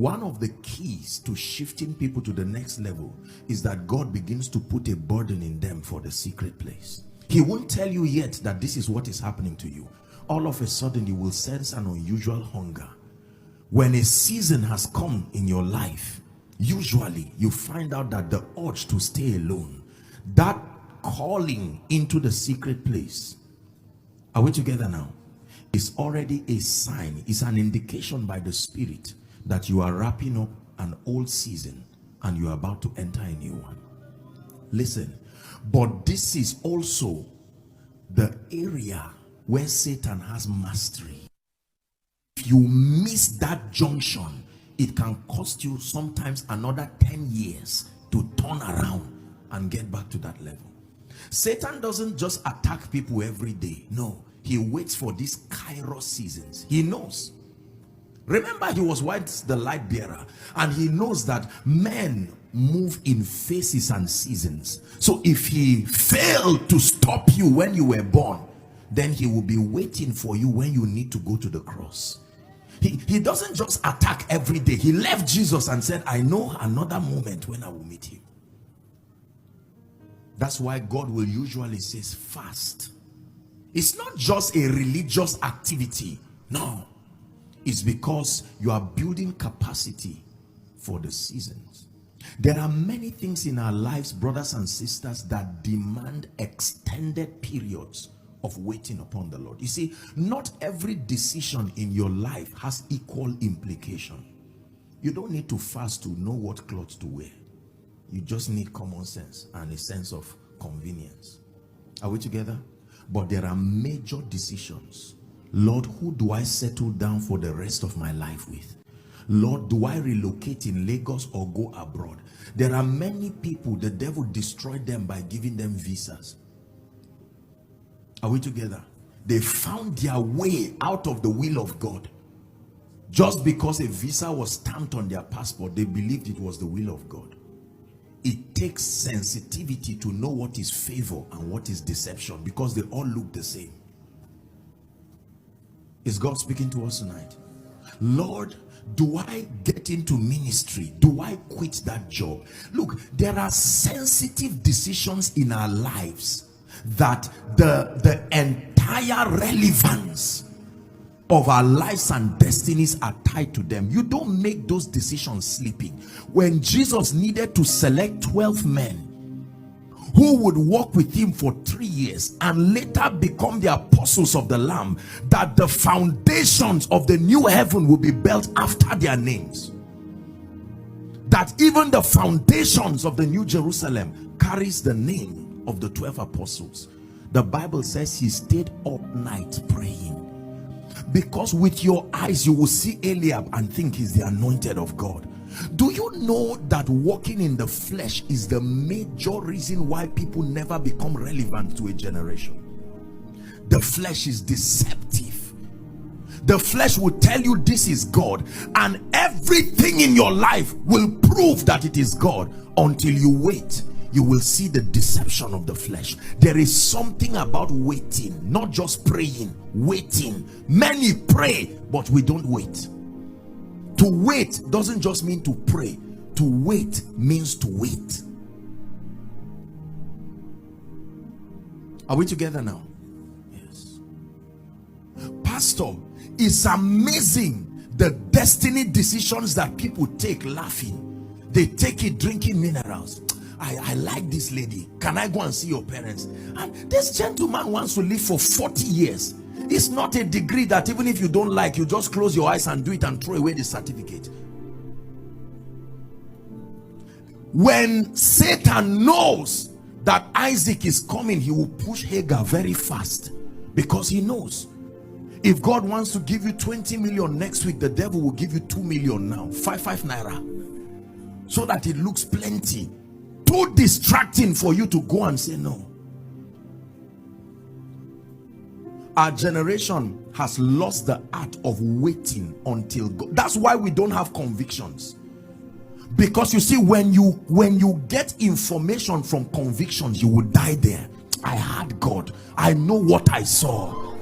one of the keys to shifting people to the next level is that God begins to put a burden in them for the secret place. He won't tell you yet that this is what is happening to you. All of a sudden you will sense an unusual hunger. When a season has come in your life, usually you find out that the urge to stay alone, that calling into the secret place, are we together now, is already a sign, is an indication by the Spirit that you are wrapping up an old season and you are about to enter a new one. Listen, but this is also the area where Satan has mastery. If you miss that junction, it can cost you sometimes another 10 years to turn around and get back to that level. Satan doesn't just attack people every day. No, he waits for these kairos seasons. He knows. Remember, he was once the light bearer, and he knows that men move in phases and seasons. So if he failed to stop you when you were born, then he will be waiting for you when you need to go to the cross. He doesn't just attack every day. He left Jesus and said, I know another moment when I will meet him. That's why God will usually say fast. It's not just a religious activity. No. It's because you are building capacity for the seasons. There are many things in our lives, brothers and sisters, that demand extended periods of waiting upon the Lord. You see, not every decision in your life has equal implication. You don't need to fast to know what clothes to wear. You just need common sense and a sense of convenience. Are we together? But there are major decisions. Lord, who do I settle down for the rest of my life with? Lord, do I relocate in Lagos or go abroad? There are many people, the devil destroyed them by giving them visas. Are we together? They found their way out of the will of God. Just because a visa was stamped on their passport, they believed it was the will of God. It takes sensitivity to know what is favor and what is deception, because they all look the same. Is God speaking to us tonight? Lord, do I get into ministry? Do I quit that job? Look, there are sensitive decisions in our lives that the entire relevance of our lives and destinies are tied to them. You don't make those decisions sleeping. When Jesus needed to select 12 men who would walk with him for 3 years and later become the apostles of the Lamb, that the foundations of the new heaven will be built after their names, that even the foundations of the new Jerusalem carries the name of the 12 apostles. The Bible says he stayed all night praying, because with your eyes you will see Eliab and think he's the anointed of God. Do you know that walking in the flesh is the major reason why people never become relevant to a generation? The flesh is deceptive. The flesh will tell you this is God, and everything in your life will prove that it is God. Until you wait, you will see the deception of the flesh. There is something about waiting, not just praying, waiting. Many pray, but we don't wait. To wait doesn't just mean to pray. To wait means to wait. Are we together now? Yes. Pastor, it's amazing the destiny decisions that people take laughing. They take it drinking minerals. I like this lady. Can I go and see your parents? And this gentleman wants to live for 40 years. It's not a degree that even if you don't like, you just close your eyes and do it and throw away the certificate. When Satan knows that Isaac is coming, he will push Hagar very fast, because he knows if God wants to give you 20 million next week, the devil will give you 2 million now, 5 naira, so that it looks plenty. Too distracting for you to go and say no. Our generation has lost the art of waiting until God. That's why we don't have convictions. Because you see, when you get information from convictions, you will die there. I had God. I know what I saw.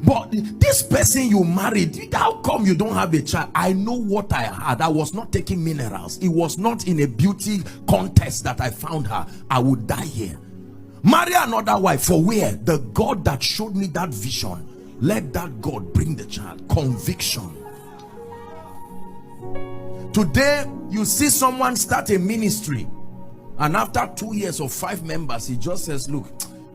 But this person you married, how come you don't have a child? I know what I had. I was not taking minerals. It was not in a beauty contest that I found her. I would die here. Marry another wife. For where? The God that showed me that vision. Let that God bring the child. Conviction. Today you see someone start a ministry, and after 2 years or 5 members, he just says, look,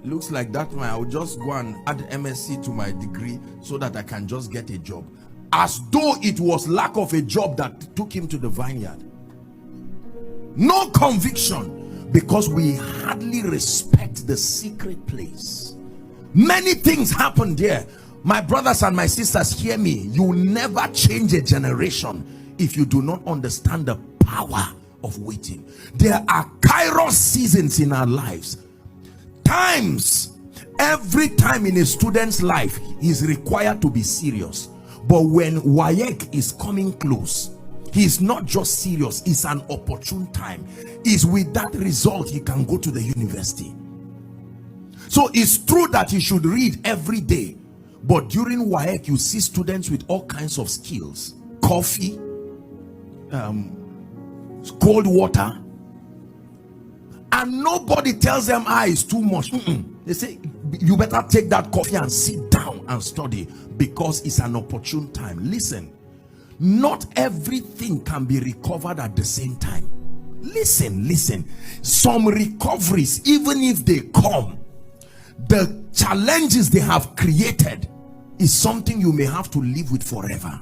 looks like that one, I'll just go and add MSc to my degree so that I can just get a job. As though it was lack of a job that took him to the vineyard. No conviction, because we hardly respect the secret place. Many things happen there. My brothers and my sisters, hear me. You never change a generation if you do not understand the power of waiting. There are Kairos seasons in our lives. Times, every time in a student's life, he is required to be serious. But when WAEC is coming close, he is not just serious, it's an opportune time. Is with that result he can go to the university. So it's true that he should read every day, but during WAEC you see students with all kinds of skills. Coffee, cold water, and nobody tells them it's too much. They say you better take that coffee and sit down and study, because it's an opportune time. Listen, not everything can be recovered at the same time. Listen, some recoveries, even if they come, the challenges they have created is something you may have to live with forever.